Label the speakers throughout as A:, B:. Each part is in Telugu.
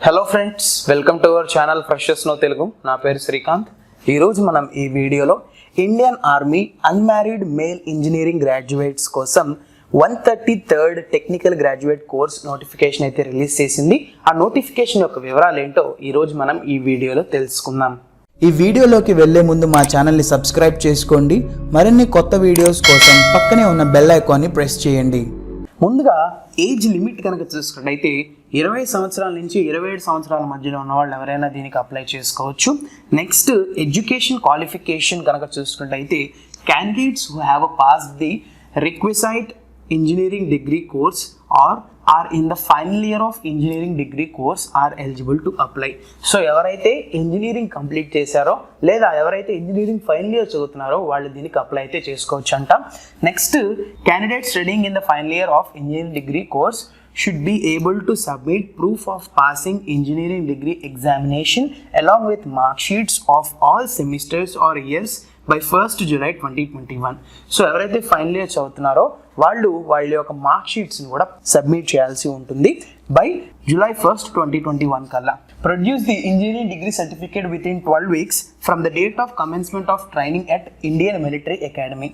A: Hello friends, welcome to our channel freshers no Telugu. నా పేరు శ్రీకాంత్. ఈరోజు మనం ఈ వీడియోలో Indian army unmarried male engineering graduates కోసం 133rd technical graduate course notification అయితే రిలీజ్ చేసింది. ఆ నోటిఫికేషన్ యొక్క వివరాలు ఏంటో ఈరోజు మనం ఈ వీడియోలో తెలుసుకుందాం.
B: ఈ వీడియోలోకి వెళ్లే ముందు మా ఛానల్ని సబ్స్క్రైబ్ చేసుకోండి. మరిన్ని కొత్త వీడియోస్ కోసం పక్కనే ఉన్న బెల్ ఐకాన్ని ప్రెస్ చేయండి.
A: ముందుగా ఏజ్ లిమిట్ కనుక చూసుకున్నట్టయితే 20 సంవత్సరాల నుంచి 27 సంవత్సరాల మధ్యలో ఉన్న వాళ్ళు ఎవరైనా దీనికి అప్లై చేసుకోవచ్చు. నెక్స్ట్ ఎడ్యుకేషన్ క్వాలిఫికేషన్ కనుక చూసుకున్నట్టయితే candidates who have passed the requisite engineering degree course or are in the final year of engineering degree course are eligible to apply. So ఎవరైతే ఇంజనీరింగ్ కంప్లీట్ చేశారో లేదా ఎవరైతే ఇంజనీరింగ్ ఫైనల్ ఇయర్ చదువుతున్నారో వాళ్ళు దీనికి అప్లై అయితే చేసుకోవచ్చు అంట. Next candidate studying in the final year of engineering degree course should be able to submit proof of passing engineering degree examination along with mark sheets of all semesters or years by 1st July 2021. సో ఎవరైతే ఫైనల్ ఇయర్ చదువుతున్నారో వాళ్ళ యొక్క మార్క్ షీట్స్ని కూడా సబ్మిట్ చేయాల్సి ఉంటుంది బై July 1st 2021 కల్లా. Produce the engineering degree certificate within 12 weeks from the date of commencement of training at Indian Military Academy.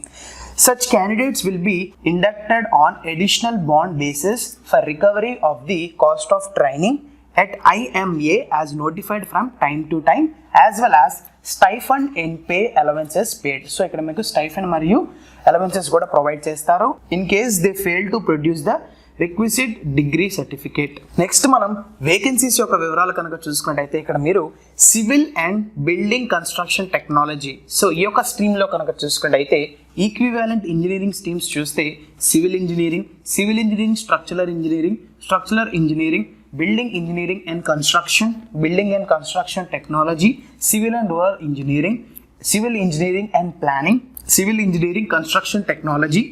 A: Such candidates will be inducted on additional bond basis for recovery of the cost of training at IMA as notified from time to time, as well as stipend and pay allowances paid. So ఇక్కడ మీకు stipend మరియు allowances కూడా ప్రొవైడ్ చేస్తారు in case they fail to produce the requisite degree certificate. Next మనం వేకెన్సీస్ యొక్క వివరాలు కనుక చూసుకున్నట్టయితే ఇక్కడ మీరు civil and building construction technology, so ఈ యొక్క స్ట్రీమ్లో కనుక చూసుకున్నట్టయితే ఈక్వివాలెంట్ ఇంజనీరింగ్ స్ట్రీమ్స్ చూస్తే civil engineering, structural engineering, building engineering and construction, building and construction technology, civil and rural engineering, civil engineering and planning, civil engineering construction technology,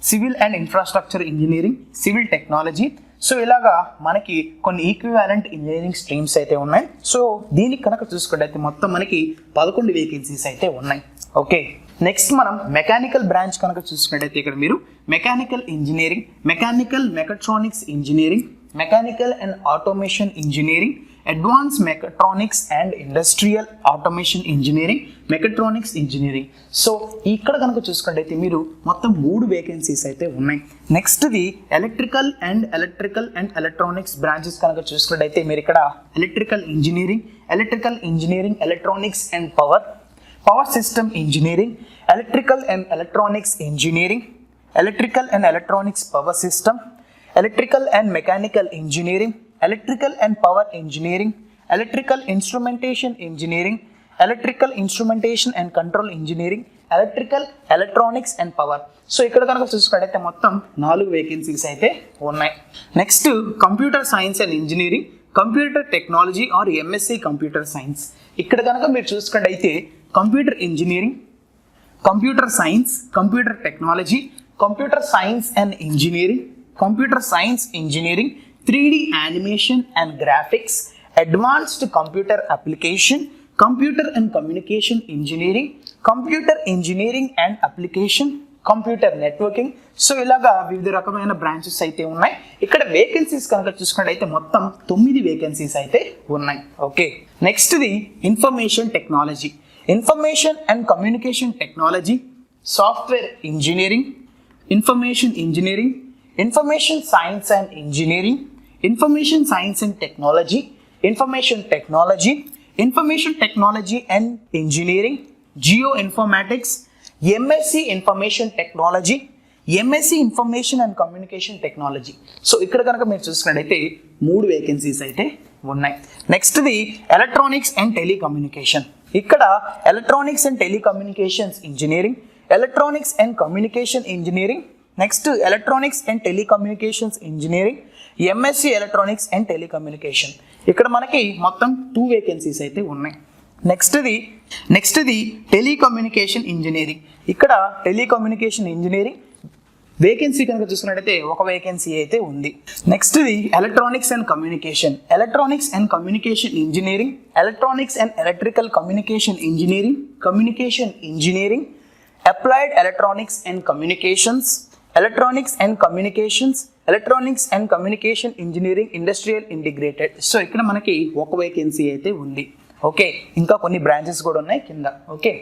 A: civil and infrastructure engineering, civil technology. So ఇలాగా మనకి కొన్ని ఈక్వివాలెంట్ ఇంజనీరింగ్ స్ట్రీమ్స్ అయితే ఉన్నాయి. సో దీనికి కనుక చూసుకుంటే మొత్తం మనకి 11 వేకెన్సీస్ అయితే ఉన్నాయి. ఓకే, నెక్స్ట్ మనం మెకానికల్ బ్రాంచ్ కనుక చూసుకున్నట్టయితే ఇక్కడ మీరు mechanical engineering, mechanical mechatronics engineering, mechanical and automation engineering, advance mechatronics and industrial automation engineering, mechatronics engineering. So ఇక్కడ కనుక చూసుకున్నట్టయితే మీరు మొత్తం 3 వేకెన్సీస్ అయితే ఉన్నాయి. నెక్స్ట్ది ఎలక్ట్రికల్ అండ్ ఎలక్ట్రానిక్స్ బ్రాంచెస్ కనుక చూసుకున్నట్టయితే మీరు ఇక్కడ electrical engineering, electronics and power system engineering, electrical and electronics engineering, electrical and electronics power system, electrical and mechanical engineering, electrical and power engineering, electrical instrumentation engineering, electrical instrumentation and control engineering, electronics and power. So ఇక్కడ కనుక చూసుకున్నట్టయితే మొత్తం 4 వేకెన్సీస్ అయితే ఉన్నాయి. Next computer science and engineering, computer technology are MSc computer science. ఇక్కడ కనుక మీరు చూసుకున్నట్టయితే computer engineering, computer science, computer technology, computer science and engineering, computer science engineering, 3D animation and graphics, advanced computer application, computer and communication engineering, computer engineering and application, computer networking. So ఇలాగా వివిధ రకమైన బ్రాంచెస్ అయితే ఉన్నాయి. ఇక్కడ వేకెన్సీస్ కనుక చూసుకున్నట్టయితే మొత్తం 9 వేకెన్సీస్ అయితే ఉన్నాయి. ఓకే, నెక్స్ట్ది information technology, information and communication technology, software engineering, information engineering, information science and engineering, information science and technology, information technology and engineering, geo informatics, MSc information technology, MSc information and communication technology. So ఇక్కడ కనుక మీరు చూసుకున్నట్టయితే 3 వేకెన్సీస్ అయితే ఉన్నాయి. నెక్స్ట్ది ఎలక్ట్రానిక్స్ అండ్ టెలికమ్యూనికేషన్. ఇక్కడ electronics and telecommunications engineering, electronics and communication engineering, next electronics and telecommunications engineering, MSc electronics and telecommunication. ఇక్కడ మనకి మొత్తం 2 వేకెన్సీస్ అయితే ఉన్నాయి. నెక్స్ట్ది టెలికమ్యూనికేషన్ ఇంజనీరింగ్. ఇక్కడ టెలికమ్యూనికేషన్ ఇంజనీరింగ్ వేకెన్సీ కనుక చూసుకున్నట్టయితే 1 వేకెన్సీ అయితే ఉంది. నెక్స్ట్ది electronics and communication engineering, electronics and electrical communication engineering, applied electronics and communications, electronics and communication engineering industrial integrated. So ఇక్కడ మనకి ఒక వేకెన్సీ అయితే ఉంది. ఓకే, ఇంకా కొన్ని బ్రాంచెస్ కూడా ఉన్నాయి కింద. ఓకే,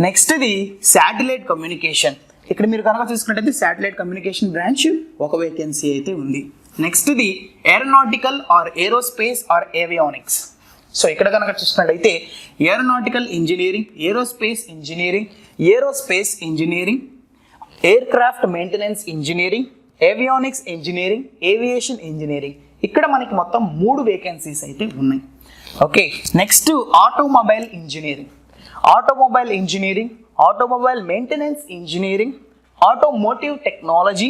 A: నెక్స్ట్ది శాటిలైట్ కమ్యూనికేషన్. ఇక్కడ మీరు కనుక చూసుకున్నట్టయితే శాటిలైట్ కమ్యూనికేషన్ బ్రాంచ్ ఒక వేకెన్సీ అయితే ఉంది. నెక్స్ట్ది aeronautical or aerospace or avionics. So ఇక్కడ కనుక చూసుకున్నట్టయితే aeronautical engineering, aerospace engineering, aircraft maintenance engineering, avionics engineering, aviation engineering. ఇక్కడ మనకి మొత్తం 3 వేకెన్సీస్ అయితే ఉన్నాయి. Okay, next automobile engineering, automobile maintenance engineering, automotive technology,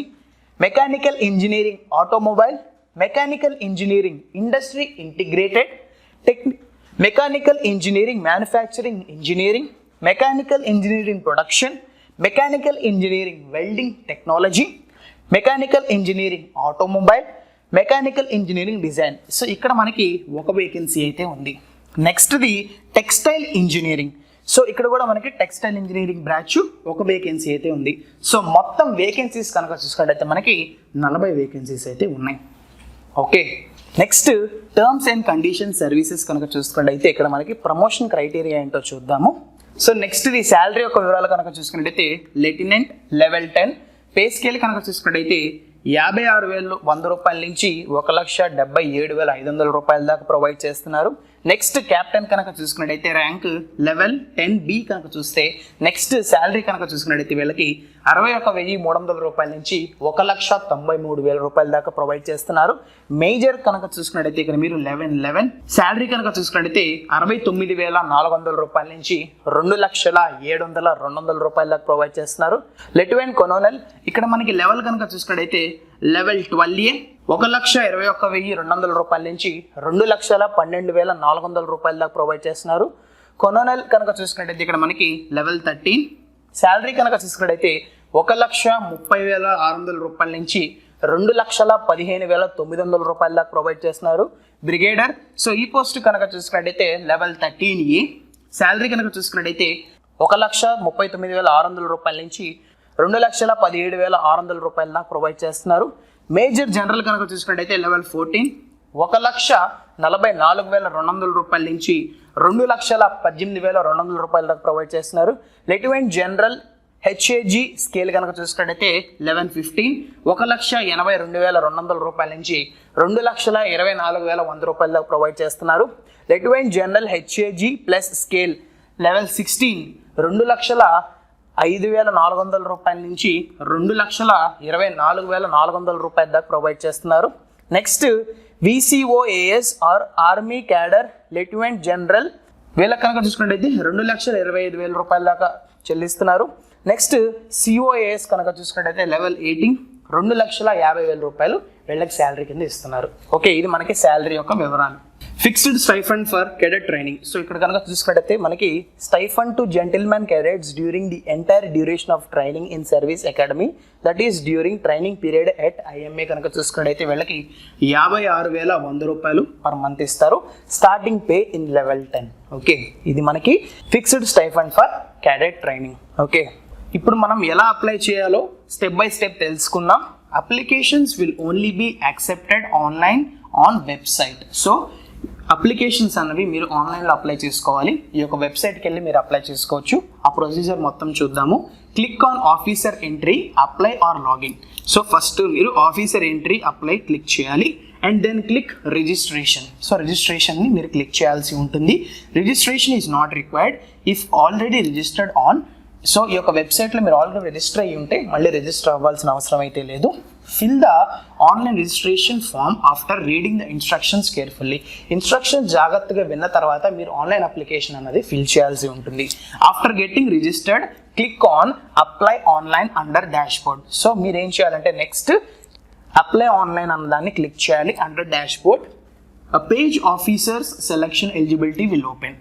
A: mechanical engineering automobile, mechanical engineering industry integrated, mechanical engineering manufacturing engineering, mechanical engineering production, mechanical engineering welding technology, mechanical engineering automobile, mechanical engineering design. So ఇక్కడ మనకి ఒక వేకెన్సీ అయితే ఉంది. నెక్స్ట్ది టెక్స్టైల్ ఇంజనీరింగ్. సో ఇక్కడ కూడా మనకి టెక్స్టైల్ ఇంజనీరింగ్ బ్రాంచ్ ఒక వేకెన్సీ అయితే ఉంది. సో మొత్తం వేకెన్సీస్ కనుక చూసుకున్నట్టయితే మనకి 40 వేకెన్సీస్ అయితే ఉన్నాయి. Okay, next terms and condition services కనుక చూసుకున్నట్టయితే ఇక్కడ మనకి ప్రమోషన్ క్రైటీరియా ఏంటో చూద్దాము. సో నెక్స్ట్ది శాలరీ యొక్క వివరాలు కనుక చూసుకున్నట్టయితే లెఫ్టినెంట్ లెవెల్ 10 పే స్కేల్ కనుక చూసుకున్నట్టయితే 56,100 రూపాయల నుంచి 1,77,500 రూపాయల దాకా ప్రొవైడ్ చేస్తున్నారు. నెక్స్ట్ క్యాప్టెన్ కనుక చూసుకున్నట్టయితే ర్యాంక్ లెవెల్ 10B కనుక చూస్తే నెక్స్ట్ శాలరీ కనుక చూసుకున్నట్టయితే వీళ్ళకి 61,300 రూపాయల నుంచి 1,93,000 రూపాయల దాకా ప్రొవైడ్ చేస్తున్నారు. మేజర్ కనుక చూసుకున్నట్టయితే ఇక్కడ మీరు 11 శాలరీ కనుక చూసుకున్నట్టయితే 69,400 రూపాయల నుంచి 2,07,200 రూపాయల దాకా ప్రొవైడ్ చేస్తున్నారు. లెఫ్టినెంట్ కొనోనల్ ఇక్కడ మనకి లెవెల్ కనుక చూసుకున్నట్టయితే లెవెల్ 12A 1,21,200 రూపాయల నుంచి 2,12,400 రూపాయల దాకా ప్రొవైడ్ చేస్తున్నారు. కొనోనల్ కనుక చూసుకున్నట్టయితే ఇక్కడ మనకి లెవెల్ 13 శాలరీ కనుక చూసుకున్నట్టయితే 1,30,600 రూపాయల నుంచి 2,15,900 రూపాయల దాకా ప్రొవైడ్ చేస్తున్నారు. బ్రిగేడర్, సో ఈ పోస్ట్ కనుక చూసుకున్నట్టయితే లెవెల్ 13A శాలరీ కనుక చూసుకున్నట్టయితే 1,39,600 రూపాయల నుంచి 2,17,600 రూపాయల దాకా ప్రొవైడ్ చేస్తున్నారు. మేజర్ జనరల్ కనుక చూసుకున్నట్టయితే లెవెల్ 14 1,44,200 రూపాయల నుంచి 2,18,200 రూపాయల దాకా ప్రొవైడ్ చేస్తున్నారు. లెఫ్టినెంట్ జనరల్ HAG స్కేల్ కనుక చూసుకున్నట్టయితే 11-15 1,82,200 రూపాయల నుంచి 2,24,100 రూపాయల దాకా ప్రొవైడ్ చేస్తున్నారు. Lieutenant general HAG plus scale level 16 2,05,400 రూపాయల నుంచి 2,24,400 రూపాయల దాకా ప్రొవైడ్ చేస్తున్నారు. Next VCOAS or army cadre lieutenant general వీళ్ళకి కనుక చూసుకున్నట్టయితే 2,25,000 రూపాయల దాకా చెల్లిస్తున్నారు. నెక్స్ట్ COAS కనుక చూసుకున్నట్టయితే లెవెల్ 18 2,50,000 రూపాయలు వీళ్ళకి శాలరీ కింద ఇస్తున్నారు. ఓకే, ఇది మనకి శాలరీ యొక్క వివరాలు. Fixed stipend for cadet training. So ఇక్కడ కనుక చూసుకున్నట్టయితే మనకి stipend to gentlemen cadets during the entire duration of training in service academy that is during training period at IMA కనుక చూసుకున్నట్టయితే వీళ్ళకి 56,100 రూపాయలు పర్ మంత్ ఇస్తారు. Starting pay in level 10. Okay, ఇది మనకి fixed stipend for cadet training. Okay, ఇప్పుడు మనం ఎలా అప్లై చేయాలో స్టెప్ బై స్టెప్ తెలుసుకుందాం. Applications will only be accepted online on website. So applications అనేవి మీరు ఆన్లైన్లో అప్లై చేసుకోవాలి. ఈ యొక్క వెబ్సైట్కి వెళ్ళి మీరు అప్లై చేసుకోవచ్చు. ఆ ప్రొసీజర్ మొత్తం చూద్దాము. Click on officer entry apply or login. So first మీరు ఆఫీసర్ ఎంట్రీ అప్లై క్లిక్ చేయాలి and then click registration. So రిజిస్ట్రేషన్ని మీరు క్లిక్ చేయాల్సి ఉంటుంది. Registration is not required if already registered on. So ఈ యొక్క వెబ్సైట్లో మీరు ఆల్రెడీ రిజిస్టర్ అయ్యి ఉంటే మళ్ళీ రిజిస్టర్ అవ్వాల్సిన అవసరం అయితే లేదు. Fill the online registration form after reading the instructions carefully. Instructions జాగ్రత్తగా విన్న తర్వాత మీరు ఆన్లైన్ అప్లికేషన్ అనేది ఫిల్ చేయాల్సి ఉంటుంది. After getting registered click on apply online under dashboard. So మీరు ఏం చేయాలంటే నెక్స్ట్ అప్లై ఆన్లైన్ అన్న దాన్ని క్లిక్ చేయాలి under dashboard. Page officers selection eligibility will open.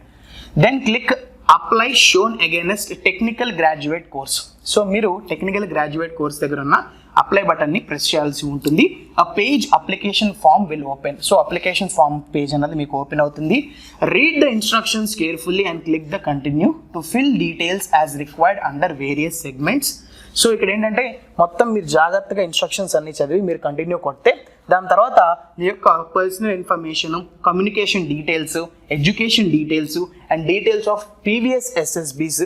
A: Then click apply shown against technical graduate course. So మీరు టెక్నికల్ గ్రాడ్యుయేట్ కోర్స్ దగ్గర ఉన్న అప్లై బటన్ని ప్రెస్ చేయాల్సి ఉంటుంది. ఆ page application form will open. So application form page అనేది మీకు ఓపెన్ అవుతుంది. Read the instructions carefully and click the continue to fill details as required under various segments. So ఇక్కడ ఏంటంటే మొత్తం మీరు జాగ్రత్తగా ఇన్స్ట్రక్షన్స్ అన్ని చదివి మీరు కంటిన్యూ కొడితే దాని తర్వాత మీ యొక్క personal information, communication details, education details and details of previous SSBs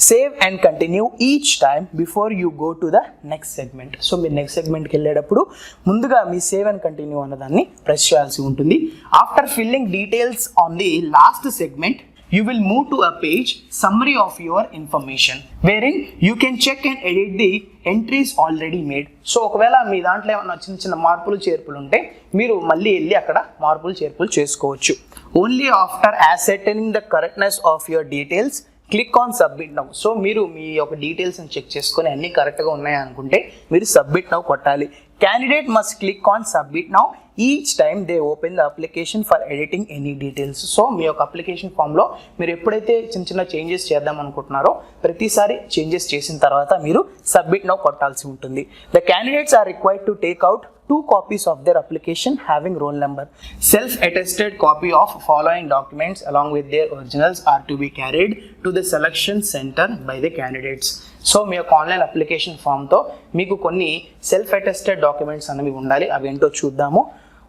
A: save and continue each time before you go to the next segment. So మీరు నెక్స్ట్ సెగ్మెంట్కి వెళ్ళేటప్పుడు ముందుగా మీ సేవ్ అండ్ కంటిన్యూ అన్నదాన్ని ప్రెస్ చేయాల్సి ఉంటుంది. After filling details on the last segment, you will move to a page summary of your information wherein you can check and edit the entries already made. So ఒకవేళ మీ దాంట్లో ఏమైనా చిన్న చిన్న మార్పులు చేర్పులు ఉంటే మీరు మళ్ళీ వెళ్ళి అక్కడ మార్పులు చేర్పులు చేసుకోవచ్చు. Only after ascertaining the correctness of your details, click on submit now. So మీరు మీ యొక్క డీటెయిల్స్ని చెక్ చేసుకొని అన్నీ కరెక్ట్గా ఉన్నాయి అనుకుంటే మీరు సబ్మిట్ నౌ కొట్టాలి. Candidate must click on submit now each time they open the application for editing any details. So మీ యొక్క అప్లికేషన్ ఫామ్లో మీరు ఎప్పుడైతే చిన్న చిన్న చేంజెస్ చేద్దాం అనుకుంటున్నారో ప్రతిసారి చేంజెస్ చేసిన తర్వాత మీరు సబ్మిట్ నౌ కొట్టాల్సి ఉంటుంది. The candidates are required to take out 2 copies of their application having roll number. Self-attested copy of following documents along with their originals are to be carried to the selection center by the candidates. So మీ యొక్క ఆన్లైన్ అప్లికేషన్ ఫామ్తో మీకు కొన్ని సెల్ఫ్ అటెస్టెడ్ డాక్యుమెంట్స్ అనేవి ఉండాలి. అవి ఏంటో చూద్దాము.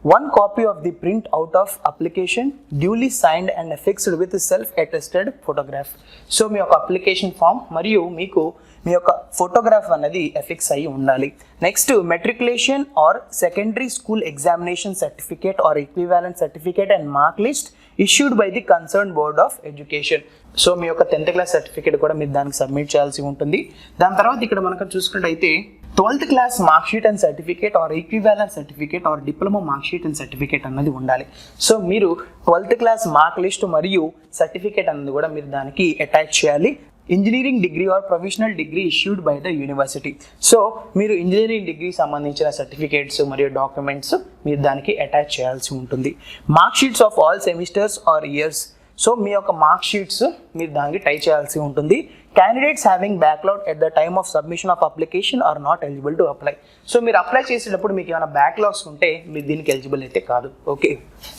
A: 1 copy of the print out of application duly signed and affixed with self-attested photograph. So మీ యొక్క అప్లికేషన్ ఫామ్ మరియు మీకు మీ యొక్క ఫోటోగ్రాఫ్ అనేది ఎఫిక్స్ అయ్యి ఉండాలి. Next matriculation or secondary school examination certificate or equivalent certificate and mark list issued by the concern board of education. So మీ యొక్క 10th క్లాస్ సర్టిఫికేట్ కూడా మీరు దానికి సబ్మిట్ చేయాల్సి ఉంటుంది. దాని తర్వాత ఇక్కడ మనకు చూసుకున్నట్టయితే 12th class mark sheet and certificate or equivalent certificate or diploma mark sheet and certificate అన్నది ఉండాలి. సో మీరు 12th క్లాస్ మార్క్ లిస్ట్ మరియు సర్టిఫికేట్ అన్నది కూడా మీరు దానికి అటాచ్ చేయాలి. Engineering degree or professional degree issued by the university. So మీరు ఇంజనీరింగ్ డిగ్రీ సంబంధించిన సర్టిఫికేట్స్ మరియు డాక్యుమెంట్స్ మీరు దానికి అటాచ్ చేయాల్సి ఉంటుంది. Mark sheets of all semesters or years. So మీ యొక్క మార్క్ షీట్స్ మీరు దానికి టై చేయాల్సి ఉంటుంది. Candidates having backlog at the time of submission of application are not eligible to apply. So మీరు అప్లై చేసేటప్పుడు మీకు ఏమైనా బ్యాక్లాగ్స్ ఉంటే మీరు దీనికి ఎలిజిబుల్ అయితే కాదు. Okay.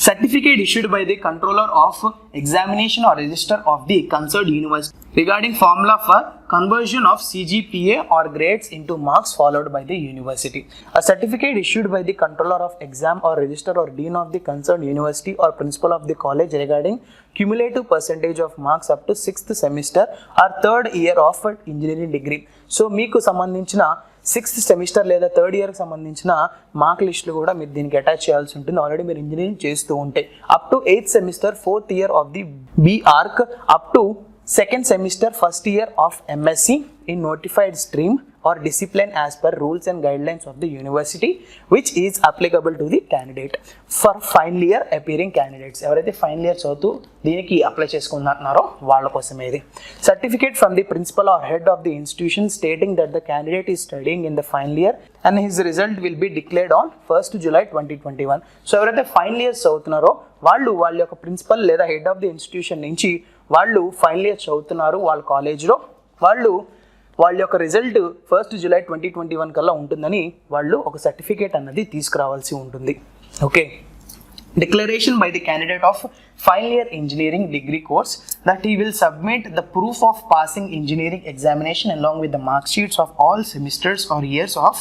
A: Certificate issued by the controller of examination or register of the concerned university regarding formula for conversion of CGPA or grades into marks followed by the university. A certificate issued by the controller of exam or register or dean of the concerned university or principal of the college regarding cumulative percentage of marks up to 6th semester or 3rd year of engineering degree. So మీకు సంబంధించిన 6th సెమిస్టర్ లేదా 3rd ఇయర్కి సంబంధించిన మార్క్ లిస్టులు కూడా మీరు దీనికి అటాచ్ చేయాల్సి ఉంటుంది. ఆల్రెడీ మీరు ఇంజనీరింగ్ చేస్తూ ఉంటే up to 8th semester 4th year of the B arch up to 2nd semester 1st year of MSc in notified stream or discipline as per rules and guidelines of the university which is applicable to the candidate. For final year appearing candidates, ఎవరైతే ఫైనల్ ఇయర్ చదువుతూ దీనికి అప్లై చేసుకుంటున్నారో వాళ్ళ కోసమే ఇది. Certificate from the principal or head of the institution stating that the candidate is studying in the final year and his result will be declared on 1st July 2021. సో ఎవరైతే ఫైనల్ ఇయర్స్ చదువుతున్నారో వాళ్ళ యొక్క ప్రిన్సిపల్ లేదా హెడ్ ఆఫ్ ది ఇన్స్టిట్యూషన్ నుంచి వాళ్ళు ఫైనల్ ఇయర్ చదువుతున్నారు వాళ్ళ కాలేజ్లో, వాళ్ళ యొక్క రిజల్ట్ 1st July 2021 కల్లా ఉంటుందని వాళ్ళు ఒక సర్టిఫికేట్ అన్నది తీసుకురావాల్సి ఉంటుంది. Okay. Declaration by the candidate of final year engineering degree course that he will submit the proof of passing engineering examination along with the mark sheets of all semesters or years of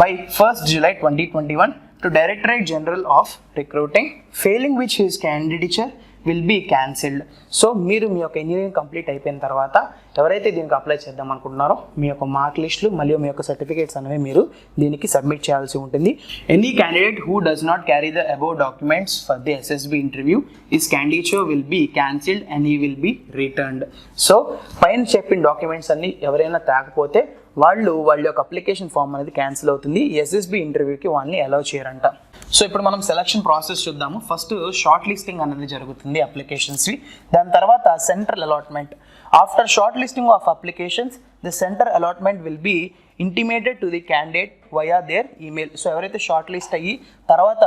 A: by 1st July 2021 to Directorate General of Recruiting, failing which his candidature will be cancelled. So మీరు మీ యొక్క ఇంజనీరింగ్ కంప్లీట్ అయిపోయిన తర్వాత ఎవరైతే దీనికి అప్లై చేద్దాం అనుకుంటున్నారో మీ యొక్క మార్క్ లిస్టులు మరియు మీ యొక్క సర్టిఫికేట్స్ అనేవి మీరు దీనికి సబ్మిట్ చేయాల్సి ఉంటుంది. Any candidate who does not carry the above documents for the SSB interview his candidature will be cancelled and he will be returned. So పైన చెప్పిన డాక్యుమెంట్స్ అన్ని ఎవరైనా తేకపోతే వాళ్ళ యొక్క అప్లికేషన్ ఫామ్ అనేది క్యాన్సిల్ అవుతుంది. SSB ఇంటర్వ్యూకి వాళ్ళని అలౌ చేయరంట. సో ఇప్పుడు మనం సెలక్షన్ ప్రాసెస్ చూద్దాము. ఫస్ట్ షార్ట్ లిస్టింగ్ అనేది జరుగుతుంది అప్లికేషన్స్వి. దాని తర్వాత central allotment. After short listing of applications the centre allotment will be intimated to the candidate via their email. So ఎవరైతే షార్ట్ లిస్ట్ అయ్యి తర్వాత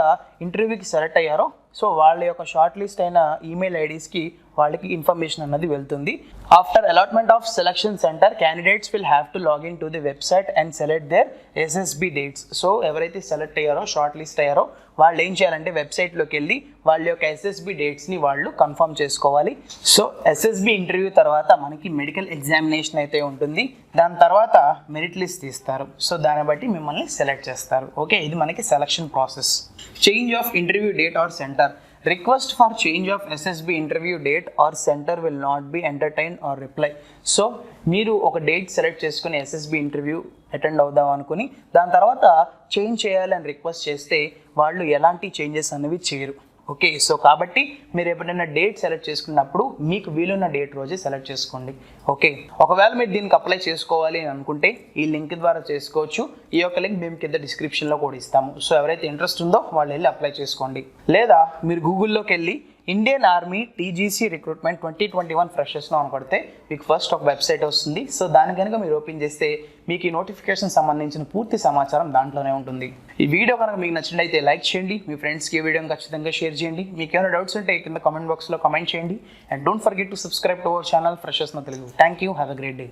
A: ఇంటర్వ్యూకి సెలెక్ట్ అయ్యారో సో వాళ్ళ యొక్క షార్ట్ లిస్ట్ అయిన ఈమెయిల్ ఐడీస్కి వాళ్ళకి ఇన్ఫర్మేషన్ అన్నది వెళ్తుంది. After allotment of selection center, candidates will have to log in to the website and select their SSB dates. So ఎవరైతే సెలెక్ట్ అయ్యారో షార్ట్ లిస్ట్ అయ్యారో వాళ్ళు ఏం చేయాలంటే వెబ్సైట్లోకి వెళ్ళి వాళ్ళ యొక్క SSB డేట్స్ని వాళ్ళు కన్ఫర్మ్ చేసుకోవాలి. సో SSB ఇంటర్వ్యూ తర్వాత మనకి మెడికల్ ఎగ్జామినేషన్ అయితే ఉంటుంది. దాని తర్వాత మెరిట్ లిస్ట్ తీస్తారు. సో దాన్ని బట్టి మిమ్మల్ని సెలెక్ట్ చేస్తారు. ఓకే, ఇది మనకి selection process. Change of interview date are centre. Request for change of SSB interview date or center will not be entertained or reply. So మీరు ఒక డేట్ సెలెక్ట్ చేసుకుని SSB ఇంటర్వ్యూ అటెండ్ అవుదాం అనుకుని దాని తర్వాత చేంజ్ చేయాలని రిక్వెస్ట్ చేస్తే వాళ్ళు ఎలాంటి చేంజెస్ అనేవి చేయరు. ఓకే, సో కాబట్టి మీరు ఎప్పుడైనా డేట్ సెలెక్ట్ చేసుకున్నప్పుడు మీకు వీలున్న డేట్ రోజే సెలెక్ట్ చేసుకోండి. ఓకే, ఒకవేళ మీరు దీనికి అప్లై చేసుకోవాలి అని అనుకుంటే ఈ లింక్ ద్వారా చేసుకోవచ్చు. ఈ యొక్క లింక్ మేము కింద డిస్క్రిప్షన్లో కూడా ఇస్తాము. సో ఎవరైతే ఇంట్రెస్ట్ ఉందో వాళ్ళు వెళ్ళి అప్లై చేసుకోండి. లేదా మీరు గూగుల్లోకి వెళ్ళి ఇండియన్ ఆర్మీ TGC రిక్రూట్మెంట్ 2021 ఫ్రెషర్స్లో అని కొడితే మీకు ఫస్ట్ ఒక వెబ్సైట్ వస్తుంది. సో దాని కనుక మీరు ఓపెన్ చేస్తే మీకు ఈ నోటిఫికేషన్ సంబంధించిన పూర్తి సమాచారం దాంట్లోనే ఉంటుంది. ఈ వీడియో కనుక మీకు నచ్చినట్లయితే లైక్ చేయండి, మీ ఫ్రెండ్స్కి ఈ వీడియోని ఖచ్చితంగా షేర్ చేయండి. మీకు ఏమైనా డౌట్స్ ఉంటే కింద కామెంట్ బాక్స్లో కామెంట్ చేయండి. And don't forget to subscribe to our channel freshers నా Telugu. Thank you, have a great day.